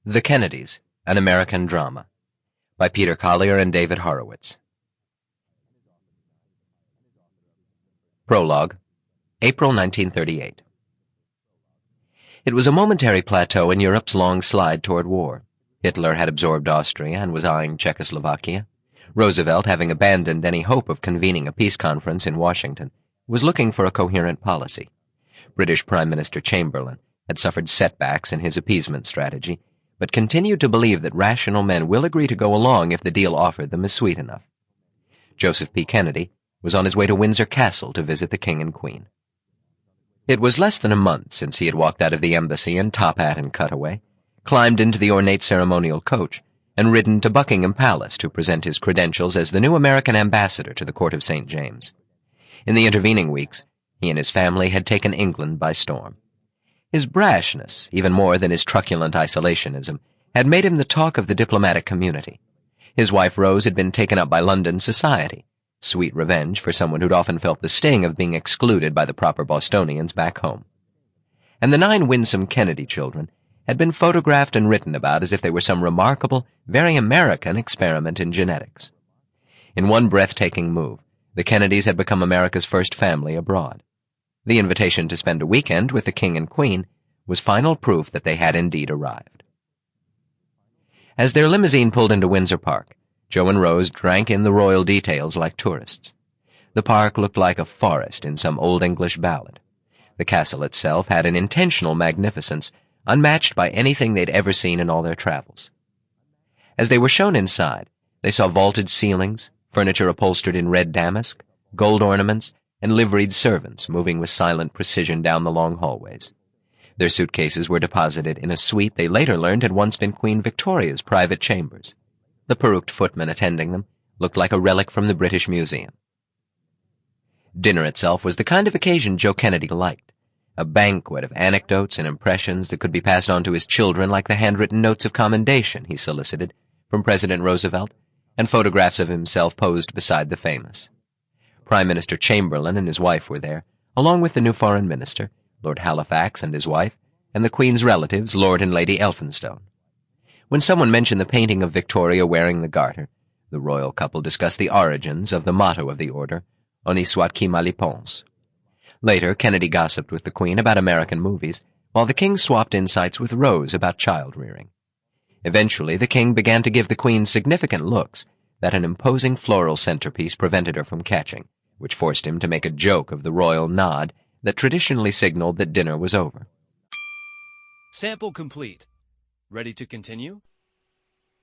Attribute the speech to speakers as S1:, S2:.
S1: The Kennedys, An American Drama, by Peter Collier and David Horowitz. Prologue, April 1938. It was a momentary plateau in Europe's long slide toward war. Hitler had absorbed Austria and was eyeing Czechoslovakia. Roosevelt, having abandoned any hope of convening a peace conference in Washington, was looking for a coherent policy. British Prime Minister Chamberlain had suffered setbacks in his appeasement strategy, but continued to believe that rational men will agree to go along if the deal offered them is sweet enough. Joseph P. Kennedy was on his way to Windsor Castle to visit the King and Queen. It was less than a month since he had walked out of the embassy in top hat and cutaway, climbed into the ornate ceremonial coach, and ridden to Buckingham Palace to present his credentials as the new American ambassador to the court of St. James. In the intervening weeks, he and his family had taken England by storm. His brashness, even more than his truculent isolationism, had made him the talk of the diplomatic community. His wife Rose had been taken up by London society, sweet revenge for someone who'd often felt the sting of being excluded by the proper Bostonians back home. And the 9 winsome Kennedy children had been photographed and written about as if they were some remarkable, very American experiment in genetics. In one breathtaking move, the Kennedys had become America's first family abroad. The invitation to spend a weekend with the King and Queen was final proof that they had indeed arrived. As their limousine pulled into Windsor Park, Joe and Rose drank in the royal details like tourists. The park looked like a forest in some old English ballad. The castle itself had an intentional magnificence unmatched by anything they'd ever seen in all their travels. As they were shown inside, they saw vaulted ceilings, furniture upholstered in red damask, gold ornaments, and liveried servants moving with silent precision down the long hallways. Their suitcases were deposited in a suite they later learned had once been Queen Victoria's private chambers. The peruqued footman attending them looked like a relic from the British Museum. Dinner itself was the kind of occasion Joe Kennedy liked, a banquet of anecdotes and impressions that could be passed on to his children like the handwritten notes of commendation he solicited from President Roosevelt and photographs of himself posed beside the famous. Prime Minister Chamberlain and his wife were there, along with the new foreign minister, Lord Halifax and his wife, and the Queen's relatives, Lord and Lady Elphinstone. When someone mentioned the painting of Victoria wearing the garter, the royal couple discussed the origins of the motto of the order, On y soit qui mal y pense. Later, Kennedy gossiped with the Queen about American movies, while the King swapped insights with Rose about child-rearing. Eventually, the King began to give the Queen significant looks that an imposing floral centerpiece prevented her from catching, which forced him to make a joke of the royal nod that traditionally signaled that dinner was over.
S2: Sample complete. Ready to continue?